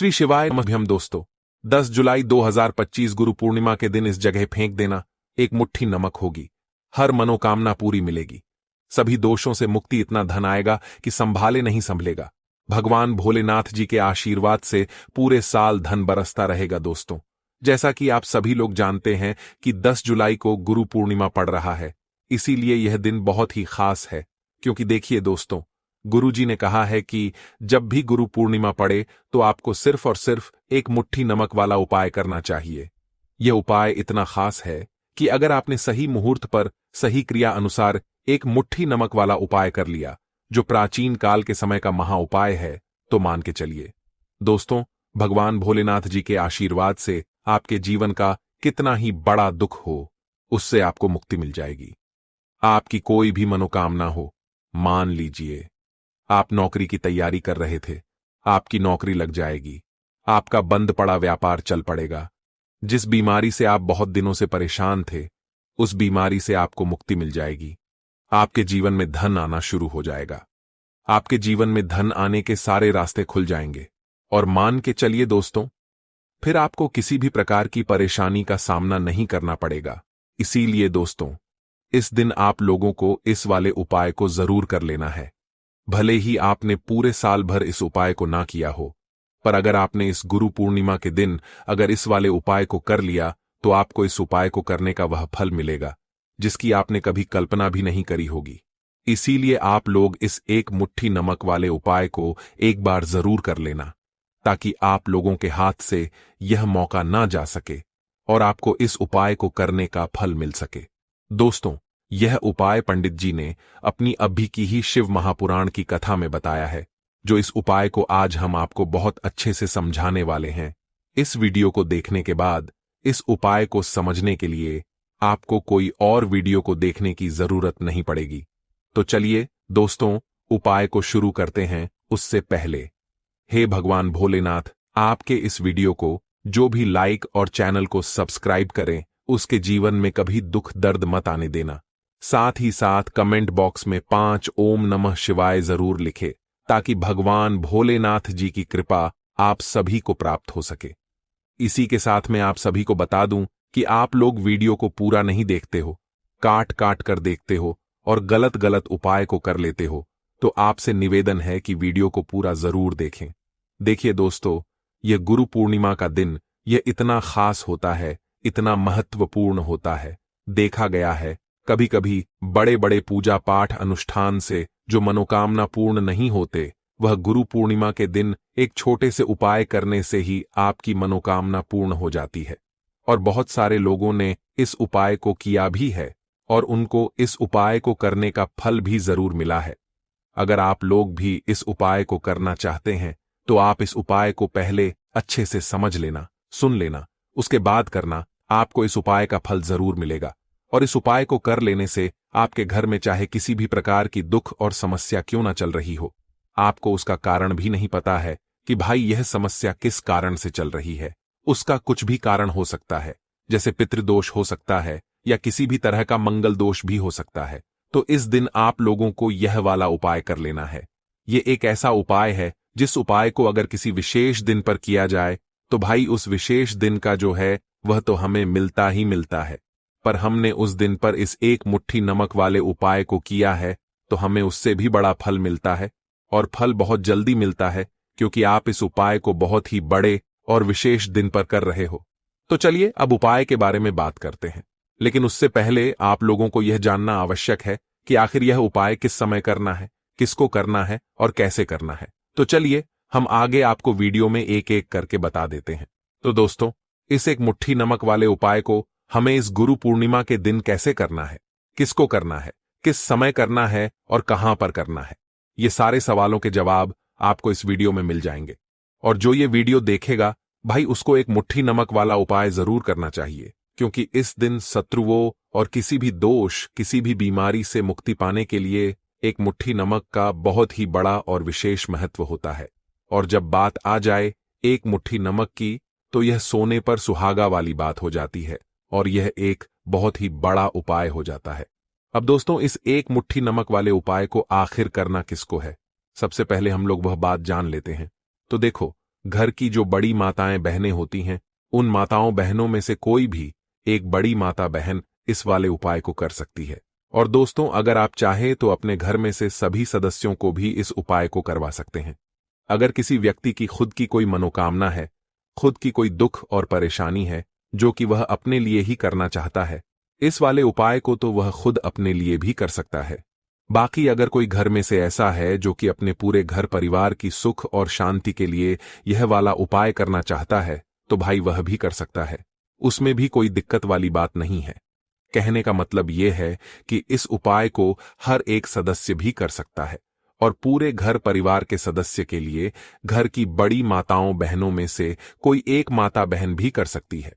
श्री शिवाय नमः। दोस्तों, 10 जुलाई 2025 गुरु पूर्णिमा के दिन इस जगह फेंक देना, एक मुट्ठी नमक होगी, हर मनोकामना पूरी मिलेगी, सभी दोषों से मुक्ति, इतना धन आएगा कि संभाले नहीं संभलेगा। भगवान भोलेनाथ जी के आशीर्वाद से पूरे साल धन बरसता रहेगा। दोस्तों, जैसा कि आप सभी लोग जानते हैं कि 10 जुलाई को गुरु पूर्णिमा पड़ रहा है, इसीलिए यह दिन बहुत ही खास है। क्योंकि देखिए दोस्तों, गुरु जी ने कहा है कि जब भी गुरु पूर्णिमा पड़े तो आपको सिर्फ और सिर्फ एक मुट्ठी नमक वाला उपाय करना चाहिए। यह उपाय इतना खास है कि अगर आपने सही मुहूर्त पर सही क्रिया अनुसार एक मुट्ठी नमक वाला उपाय कर लिया, जो प्राचीन काल के समय का महा उपाय है, तो मान के चलिए दोस्तों, भगवान भोलेनाथ जी के आशीर्वाद से आपके जीवन का कितना ही बड़ा दुख हो, उससे आपको मुक्ति मिल जाएगी। आपकी कोई भी मनोकामना हो, मान लीजिए आप नौकरी की तैयारी कर रहे थे, आपकी नौकरी लग जाएगी, आपका बंद पड़ा व्यापार चल पड़ेगा, जिस बीमारी से आप बहुत दिनों से परेशान थे, उस बीमारी से आपको मुक्ति मिल जाएगी। आपके जीवन में धन आना शुरू हो जाएगा, आपके जीवन में धन आने के सारे रास्ते खुल जाएंगे, और मान के चलिए दोस्तों, फिर आपको किसी भी प्रकार की परेशानी का सामना नहीं करना पड़ेगा। इसीलिए दोस्तों, इस दिन आप लोगों को इस वाले उपाय को जरूर कर लेना है। भले ही आपने पूरे साल भर इस उपाय को ना किया हो, पर अगर आपने इस गुरु पूर्णिमा के दिन अगर इस वाले उपाय को कर लिया, तो आपको इस उपाय को करने का वह फल मिलेगा जिसकी आपने कभी कल्पना भी नहीं करी होगी। इसीलिए आप लोग इस एक मुट्ठी नमक वाले उपाय को एक बार जरूर कर लेना, ताकि आप लोगों के हाथ से यह मौका ना जा सके और आपको इस उपाय को करने का फल मिल सके। दोस्तों, यह उपाय पंडित जी ने अपनी अभी की ही शिव महापुराण की कथा में बताया है, जो इस उपाय को आज हम आपको बहुत अच्छे से समझाने वाले हैं। इस वीडियो को देखने के बाद इस उपाय को समझने के लिए आपको कोई और वीडियो को देखने की जरूरत नहीं पड़ेगी। तो चलिए दोस्तों, उपाय को शुरू करते हैं। उससे पहले, हे भगवान भोलेनाथ, आपके इस वीडियो को जो भी लाइक और चैनल को सब्सक्राइब करें, उसके जीवन में कभी दुख दर्द मत आने देना। साथ ही साथ कमेंट बॉक्स में 5 ओम नमः शिवाय जरूर लिखे, ताकि भगवान भोलेनाथ जी की कृपा आप सभी को प्राप्त हो सके। इसी के साथ मैं आप सभी को बता दूं कि आप लोग वीडियो को पूरा नहीं देखते हो, काट काट कर देखते हो और गलत गलत उपाय को कर लेते हो, तो आपसे निवेदन है कि वीडियो को पूरा जरूर देखें। देखिए दोस्तों, यह गुरु पूर्णिमा का दिन यह इतना खास होता है, इतना महत्वपूर्ण होता है। देखा गया है कभी कभी बड़े बड़े पूजा पाठ अनुष्ठान से जो मनोकामना पूर्ण नहीं होते, वह गुरु पूर्णिमा के दिन एक छोटे से उपाय करने से ही आपकी मनोकामना पूर्ण हो जाती है। और बहुत सारे लोगों ने इस उपाय को किया भी है और उनको इस उपाय को करने का फल भी जरूर मिला है। अगर आप लोग भी इस उपाय को करना चाहते हैं, तो आप इस उपाय को पहले अच्छे से समझ लेना, सुन लेना, उसके बाद करना। आपको इस उपाय का फल जरूर मिलेगा। और इस उपाय को कर लेने से आपके घर में चाहे किसी भी प्रकार की दुख और समस्या क्यों ना चल रही हो, आपको उसका कारण भी नहीं पता है कि भाई यह समस्या किस कारण से चल रही है। उसका कुछ भी कारण हो सकता है, जैसे पितृदोष हो सकता है या किसी भी तरह का मंगल दोष भी हो सकता है। तो इस दिन आप लोगों को यह वाला उपाय कर लेना है। ये एक ऐसा उपाय है जिस उपाय को अगर किसी विशेष दिन पर किया जाए, तो भाई उस विशेष दिन का जो है वह तो हमें मिलता ही मिलता है। पर हमने उस दिन पर इस एक मुट्ठी नमक वाले उपाय को किया है, तो हमें उससे भी बड़ा फल मिलता है, और फल बहुत जल्दी मिलता है, क्योंकि आप इस उपाय को बहुत ही बड़े और विशेष दिन पर कर रहे हो। तो चलिए अब उपाय के बारे में बात करते हैं। लेकिन उससे पहले आप लोगों को यह जानना आवश्यक है कि आखिर यह उपाय किस समय करना है, किसको करना है और कैसे करना है। तो चलिए हम आगे आपको वीडियो में एक एक करके बता देते हैं। तो दोस्तों, इस एक मुट्ठी नमक वाले उपाय को हमें इस गुरु पूर्णिमा के दिन कैसे करना है, किसको करना है, किस समय करना है और कहां पर करना है, ये सारे सवालों के जवाब आपको इस वीडियो में मिल जाएंगे। और जो ये वीडियो देखेगा, भाई उसको एक मुट्ठी नमक वाला उपाय जरूर करना चाहिए, क्योंकि इस दिन शत्रुओं और किसी भी दोष, किसी भी बीमारी से मुक्ति पाने के लिए एक मुट्ठी नमक का बहुत ही बड़ा और विशेष महत्व होता है। और जब बात आ जाए एक मुट्ठी नमक की, तो यह सोने पर सुहागा वाली बात हो जाती है और यह एक बहुत ही बड़ा उपाय हो जाता है। अब दोस्तों, इस एक मुट्ठी नमक वाले उपाय को आखिर करना किसको है, सबसे पहले हम लोग वह बात जान लेते हैं। तो देखो, घर की जो बड़ी माताएं बहनें होती हैं, उन माताओं बहनों में से कोई भी एक बड़ी माता बहन इस वाले उपाय को कर सकती है। और दोस्तों, अगर आप चाहें तो अपने घर में से सभी सदस्यों को भी इस उपाय को करवा सकते हैं। अगर किसी व्यक्ति की खुद की कोई मनोकामना है, खुद की कोई दुख और परेशानी है जो कि वह अपने लिए ही करना चाहता है, इस वाले उपाय को तो वह खुद अपने लिए भी कर सकता है। बाकी अगर कोई घर में से ऐसा है जो कि अपने पूरे घर परिवार की सुख और शांति के लिए यह वाला उपाय करना चाहता है, तो भाई वह भी कर सकता है। उसमें भी कोई दिक्कत वाली बात नहीं है। कहने का मतलब यह है कि इस उपाय को हर एक सदस्य भी कर सकता है और पूरे घर परिवार के सदस्य के लिए घर की बड़ी माताओं बहनों में से कोई एक माता बहन भी कर सकती है।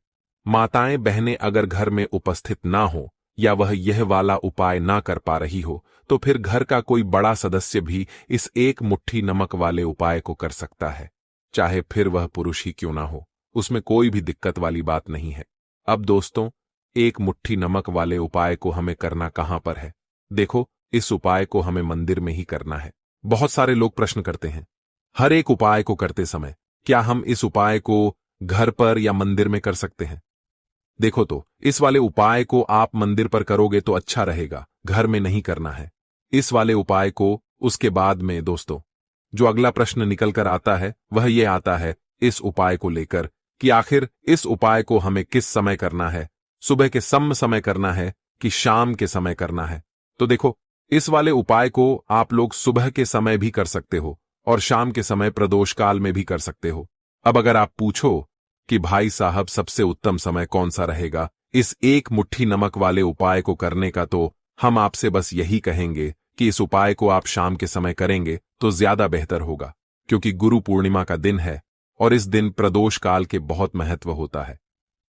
माताएं बहनें अगर घर में उपस्थित ना हो या वह यह वाला उपाय ना कर पा रही हो, तो फिर घर का कोई बड़ा सदस्य भी इस एक मुट्ठी नमक वाले उपाय को कर सकता है, चाहे फिर वह पुरुष ही क्यों ना हो। उसमें कोई भी दिक्कत वाली बात नहीं है। अब दोस्तों, एक मुट्ठी नमक वाले उपाय को हमें करना कहां पर है? देखो, इस उपाय को हमें मंदिर में ही करना है। बहुत सारे लोग प्रश्न करते हैं, हर एक उपाय को करते समय क्या हम इस उपाय को घर पर या मंदिर में कर सकते हैं? देखो, तो इस वाले उपाय को आप मंदिर पर करोगे तो अच्छा रहेगा, घर में नहीं करना है। इस वाले उपाय को उसके बाद में दोस्तों, जो अगला प्रश्न निकल कर आता है वह यह आता है इस उपाय को लेकर कि आखिर इस उपाय को हमें किस समय करना है, सुबह के समय करना है कि शाम के समय करना है? तो देखो, इस वाले उपाय को आप लोग सुबह के समय भी कर सकते हो और शाम के समय प्रदोष काल में भी कर सकते हो। अब अगर आप पूछो कि भाई साहब सबसे उत्तम समय कौन सा रहेगा इस एक मुट्ठी नमक वाले उपाय को करने का, तो हम आपसे बस यही कहेंगे कि इस उपाय को आप शाम के समय करेंगे तो ज्यादा बेहतर होगा, क्योंकि गुरु पूर्णिमा का दिन है और इस दिन प्रदोष काल के बहुत महत्व होता है।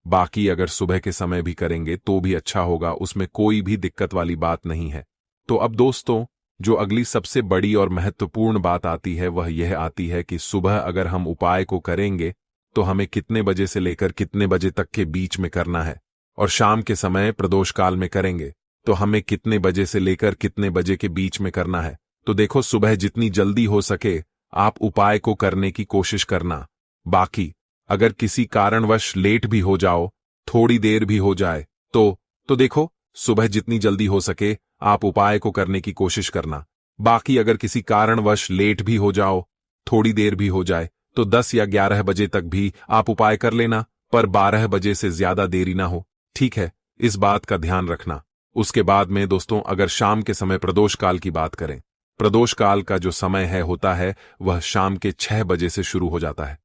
बाकी अगर सुबह के समय भी करेंगे तो भी अच्छा होगा, उसमें कोई भी दिक्कत वाली बात नहीं है। तो अब दोस्तों, जो अगली सबसे बड़ी और महत्वपूर्ण बात आती है वह यह आती है कि सुबह अगर हम उपाय को करेंगे तो हमें कितने बजे से लेकर कितने बजे तक के बीच में करना है, और शाम के समय प्रदोष काल में करेंगे तो हमें कितने बजे से लेकर कितने बजे के बीच में करना है। तो देखो, सुबह जितनी जल्दी हो सके आप उपाय को करने की कोशिश करना। बाकी अगर किसी कारणवश लेट भी हो जाओ, थोड़ी देर भी हो जाए, तो देखो, सुबह जितनी जल्दी हो सके आप उपाय को करने की कोशिश करना। बाकी अगर किसी कारणवश लेट भी हो जाओ, थोड़ी देर भी हो जाए, तो 10 या 11 बजे तक भी आप उपाय कर लेना, पर 12 बजे से ज्यादा देरी ना हो। ठीक है, इस बात का ध्यान रखना। उसके बाद में दोस्तों, अगर शाम के समय प्रदोष काल की बात करें, प्रदोष काल का जो समय होता है वह शाम के 6 बजे से शुरू हो जाता है।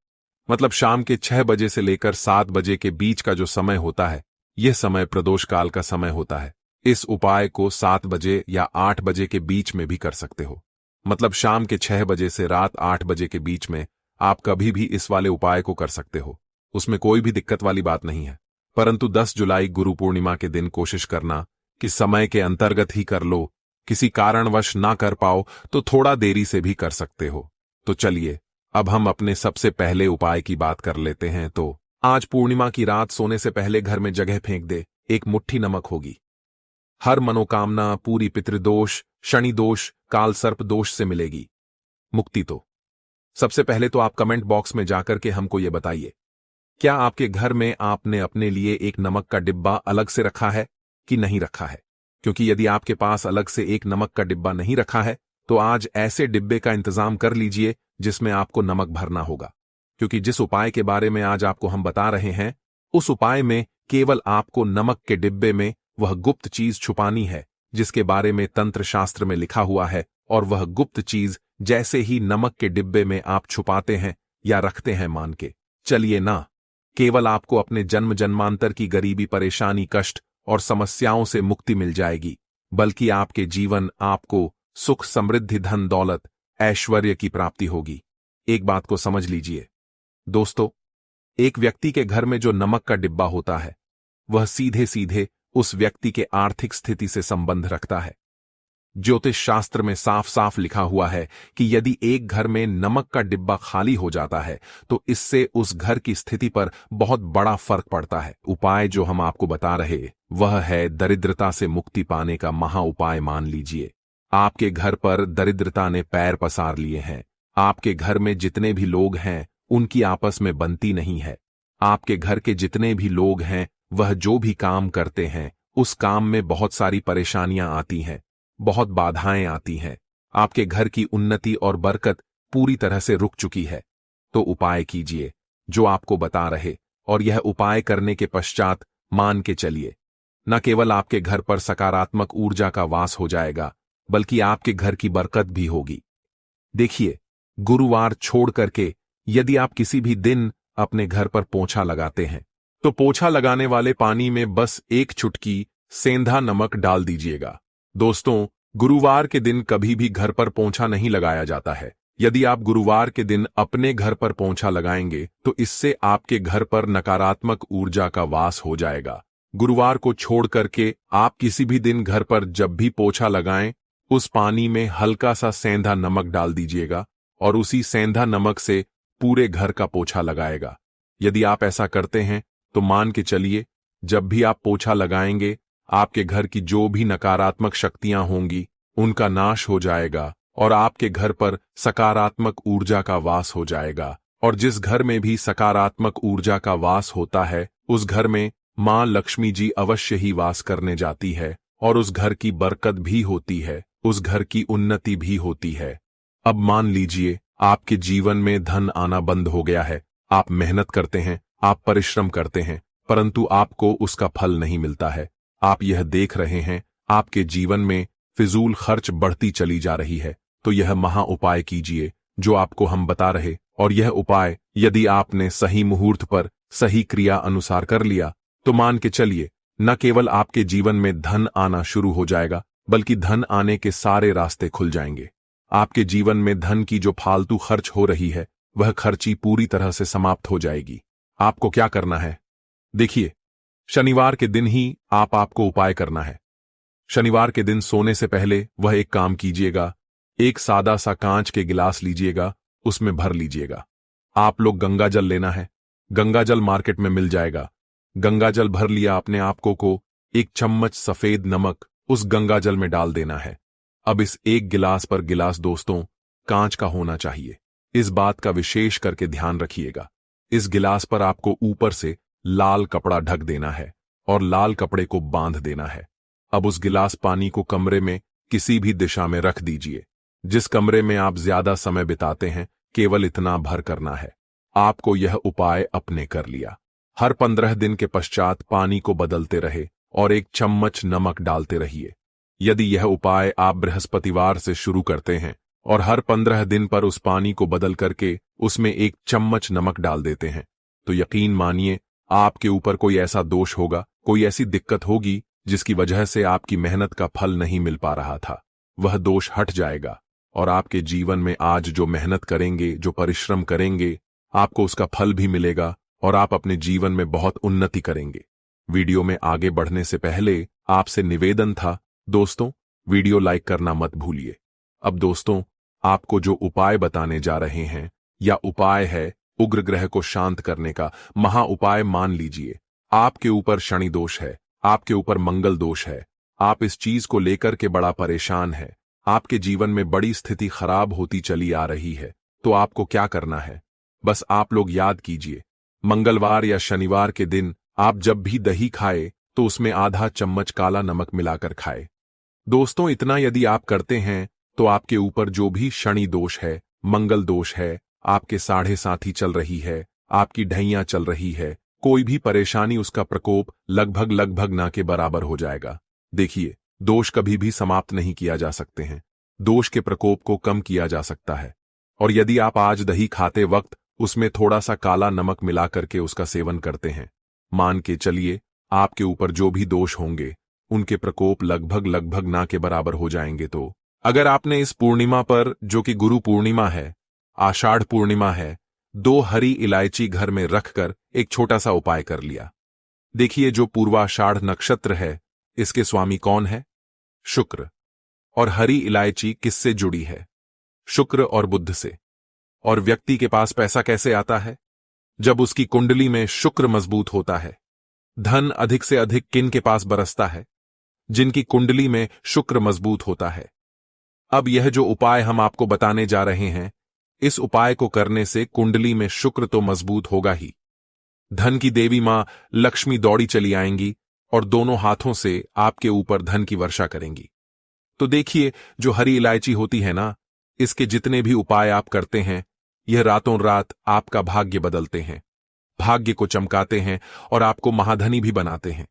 मतलब शाम के 6 बजे से लेकर 7 बजे के बीच का जो समय होता है, यह समय प्रदोष काल का समय होता है। इस उपाय को 7 बजे या 8 बजे के बीच में भी कर सकते हो। मतलब शाम के 6 बजे से रात 8 बजे के बीच में आप कभी भी इस वाले उपाय को कर सकते हो, उसमें कोई भी दिक्कत वाली बात नहीं है। परंतु 10 जुलाई गुरु पूर्णिमा के दिन कोशिश करना कि समय के अंतर्गत ही कर लो। किसी कारणवश ना कर पाओ तो थोड़ा देरी से भी कर सकते हो। तो चलिए, अब हम अपने सबसे पहले उपाय की बात कर लेते हैं। तो आज पूर्णिमा की रात सोने से पहले घर में जगह फेंक दे, एक मुट्ठी नमक होगी। हर मनोकामना, पूरी पितृदोष, शनि दोष, काल सर्प दोष से मिलेगी मुक्ति। तो सबसे पहले तो आप कमेंट बॉक्स में जाकर के हमको ये बताइए, क्या आपके घर में आपने अपने लिए एक नमक का डिब्बा अलग से रखा है कि नहीं रखा है? क्योंकि यदि आपके पास अलग से एक नमक का डिब्बा नहीं रखा है तो आज ऐसे डिब्बे का इंतजाम कर लीजिए जिसमें आपको नमक भरना होगा। क्योंकि जिस उपाय के बारे में आज आपको हम बता रहे हैं, उस उपाय में केवल आपको नमक के डिब्बे में वह गुप्त चीज छुपानी है जिसके बारे में तंत्र शास्त्र में लिखा हुआ है, और वह गुप्त चीज जैसे ही नमक के डिब्बे में आप छुपाते हैं या रखते हैं, मान के चलिए ना, केवल आपको अपने जन्म जन्मांतर की गरीबी, परेशानी, कष्ट और समस्याओं से मुक्ति मिल जाएगी, बल्कि आपके जीवन आपको सुख, समृद्धि, धन दौलत, ऐश्वर्य की प्राप्ति होगी। एक बात को समझ लीजिए दोस्तों, एक व्यक्ति के घर में जो नमक का डिब्बा होता है वह सीधे सीधे उस व्यक्ति के आर्थिक स्थिति से संबंध रखता है। ज्योतिष शास्त्र में साफ साफ लिखा हुआ है कि यदि एक घर में नमक का डिब्बा खाली हो जाता है तो इससे उस घर की स्थिति पर बहुत बड़ा फर्क पड़ता है। उपाय जो हम आपको बता रहे वह है दरिद्रता से मुक्ति पाने का महा उपाय। मान लीजिए आपके घर पर दरिद्रता ने पैर पसार लिए हैं, आपके घर में जितने भी लोग हैं उनकी आपस में बनती नहीं है। आपके घर के जितने भी लोग हैं, वह जो भी काम करते हैं, उस काम में बहुत सारी परेशानियां आती हैं, बहुत बाधाएं आती हैं। आपके घर की उन्नति और बरकत पूरी तरह से रुक चुकी है। तो उपाय कीजिए जो आपको बता रहे, और यह उपाय करने के पश्चात मान के चलिए, न केवल आपके घर पर सकारात्मक ऊर्जा का वास हो जाएगा, बल्कि आपके घर की बरकत भी होगी। देखिए, गुरुवार छोड़ करके यदि आप किसी भी दिन अपने घर पर पोंछा लगाते हैं, तो पोंछा लगाने वाले पानी में बस एक चुटकी सेंधा नमक डाल दीजिएगा। दोस्तों, गुरुवार के दिन कभी भी घर पर पोंछा नहीं लगाया जाता है। यदि आप गुरुवार के दिन अपने घर पर पोंछा लगाएंगे तो इससे आपके घर पर नकारात्मक ऊर्जा का वास हो जाएगा। गुरुवार को छोड़ करके आप किसी भी दिन घर पर जब भी पोंछा लगाएं, उस पानी में हल्का सा सेंधा नमक डाल दीजिएगा और उसी सेंधा नमक से पूरे घर का पोंछा लगाएगा। यदि आप ऐसा करते हैं तो मान के चलिए, जब भी आप पोंछा लगाएंगे, आपके घर की जो भी नकारात्मक शक्तियां होंगी उनका नाश हो जाएगा और आपके घर पर सकारात्मक ऊर्जा का वास हो जाएगा। और जिस घर में भी सकारात्मक ऊर्जा का वास होता है, उस घर में मां लक्ष्मी जी अवश्य ही वास करने जाती है और उस घर की बरकत भी होती है, उस घर की उन्नति भी होती है। अब मान लीजिए आपके जीवन में धन आना बंद हो गया है। आप मेहनत करते हैं, आप परिश्रम करते हैं, परंतु आपको उसका फल नहीं मिलता है। आप यह देख रहे हैं आपके जीवन में फिजूल खर्च बढ़ती चली जा रही है। तो यह महा उपाय कीजिए जो आपको हम बता रहे, और यह उपाय यदि आपने सही मुहूर्त पर सही क्रिया अनुसार कर लिया तो मान के चलिए, न केवल आपके जीवन में धन आना शुरू हो जाएगा, बल्कि धन आने के सारे रास्ते खुल जाएंगे। आपके जीवन में धन की जो फालतू खर्च हो रही है, वह खर्ची पूरी तरह से समाप्त हो जाएगी। आपको क्या करना है? देखिए, शनिवार के दिन ही आपको उपाय करना है। शनिवार के दिन सोने से पहले वह एक काम कीजिएगा, एक सादा सा कांच के गिलास लीजिएगा, उसमें भर लीजिएगा। आप लोग गंगा जल लेना है, गंगा जल मार्केट में मिल जाएगा। गंगा जल भर लिया आपने, आपको को एक चम्मच सफेद नमक उस गंगा जल में डाल देना है। अब इस एक गिलास पर गिलास दोस्तों कांच का होना चाहिए। इस बात का विशेष करके ध्यान रखिएगा। इस गिलास पर आपको ऊपर से लाल कपड़ा ढक देना है और लाल कपड़े को बांध देना है। अब उस गिलास पानी को कमरे में किसी भी दिशा में रख दीजिए। जिस कमरे में आप ज्यादा समय बिताते हैं, केवल इतना भर करना है। आपको यह उपाय अपने कर लिया। हर 15 दिन के पश्चात पानी को बदलते रहे और एक चम्मच नमक डालते रहिए। यदि यह उपाय आप बृहस्पतिवार से शुरू करते हैं और हर 15 दिन पर उस पानी को बदल करके उसमें एक चम्मच नमक डाल देते हैं, तो यकीन मानिए आपके ऊपर कोई ऐसा दोष होगा, कोई ऐसी दिक्कत होगी जिसकी वजह से आपकी मेहनत का फल नहीं मिल पा रहा था, वह दोष हट जाएगा और आपके जीवन में आज जो मेहनत करेंगे, जो परिश्रम करेंगे, आपको उसका फल भी मिलेगा और आप अपने जीवन में बहुत उन्नति करेंगे। वीडियो में आगे बढ़ने से पहले आपसे निवेदन था दोस्तों, वीडियो लाइक करना मत भूलिए। अब दोस्तों, आपको जो उपाय बताने जा रहे हैं, या उपाय है उग्र ग्रह को शांत करने का महा उपाय। मान लीजिए आपके ऊपर शनि दोष है, आपके ऊपर मंगल दोष है, आप इस चीज को लेकर के बड़ा परेशान है, आपके जीवन में बड़ी स्थिति खराब होती चली आ रही है, तो आपको क्या करना है? बस आप लोग याद कीजिए, मंगलवार या शनिवार के दिन आप जब भी दही खाए तो उसमें आधा चम्मच काला नमक मिलाकर खाए। दोस्तों, इतना यदि आप करते हैं तो आपके ऊपर जो भी शनि दोष है, मंगल दोष है, आपके साढ़े साथी चल रही है, आपकी ढैया चल रही है, कोई भी परेशानी, उसका प्रकोप लगभग ना के बराबर हो जाएगा। देखिए, दोष कभी भी समाप्त नहीं किया जा सकते हैं, दोष के प्रकोप को कम किया जा सकता है। और यदि आप आज दही खाते वक्त उसमें थोड़ा सा काला नमक मिला करके उसका सेवन करते हैं, मान के चलिए आपके ऊपर जो भी दोष होंगे उनके प्रकोप लगभग ना के बराबर हो जाएंगे। तो अगर आपने इस पूर्णिमा पर, जो कि गुरु पूर्णिमा है, आषाढ़ पूर्णिमा है, 2 हरी इलायची घर में रखकर एक छोटा सा उपाय कर लिया। देखिए, जो पूर्वाषाढ़ नक्षत्र है, इसके स्वामी कौन है? शुक्र। और हरी इलायची किससे जुड़ी है? शुक्र और बुध से। और व्यक्ति के पास पैसा कैसे आता है? जब उसकी कुंडली में शुक्र मजबूत होता है। धन अधिक से अधिक किन के पास बरसता है? जिनकी कुंडली में शुक्र मजबूत होता है। अब यह जो उपाय हम आपको बताने जा रहे हैं, इस उपाय को करने से कुंडली में शुक्र तो मजबूत होगा ही, धन की देवी मां लक्ष्मी दौड़ी चली आएंगी और दोनों हाथों से आपके ऊपर धन की वर्षा करेंगी। तो देखिए, जो हरी इलायची होती है ना, इसके जितने भी उपाय आप करते हैं, यह रातों रात आपका भाग्य बदलते हैं, भाग्य को चमकाते हैं और आपको महाधनी भी बनाते हैं।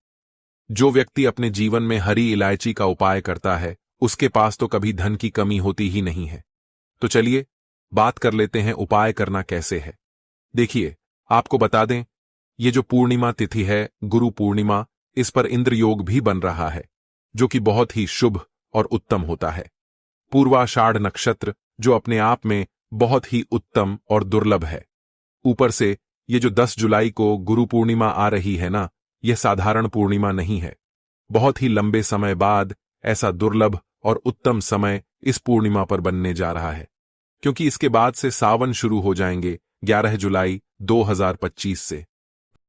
जो व्यक्ति अपने जीवन में हरी इलायची का उपाय करता है, उसके पास तो कभी धन की कमी होती ही नहीं है। तो चलिए बात कर लेते हैं उपाय करना कैसे है। देखिए, आपको बता दें, ये जो पूर्णिमा तिथि है, गुरु पूर्णिमा, इस पर इंद्र योग भी बन रहा है, जो कि बहुत ही शुभ और उत्तम होता है। पूर्वाषाढ़ नक्षत्र, जो अपने आप में बहुत ही उत्तम और दुर्लभ है। ऊपर से ये जो 10 जुलाई को गुरु पूर्णिमा आ रही है ना, यह साधारण पूर्णिमा नहीं है। बहुत ही लंबे समय बाद ऐसा दुर्लभ और उत्तम समय इस पूर्णिमा पर बनने जा रहा है, क्योंकि इसके बाद से सावन शुरू हो जाएंगे 11 जुलाई 2025 से।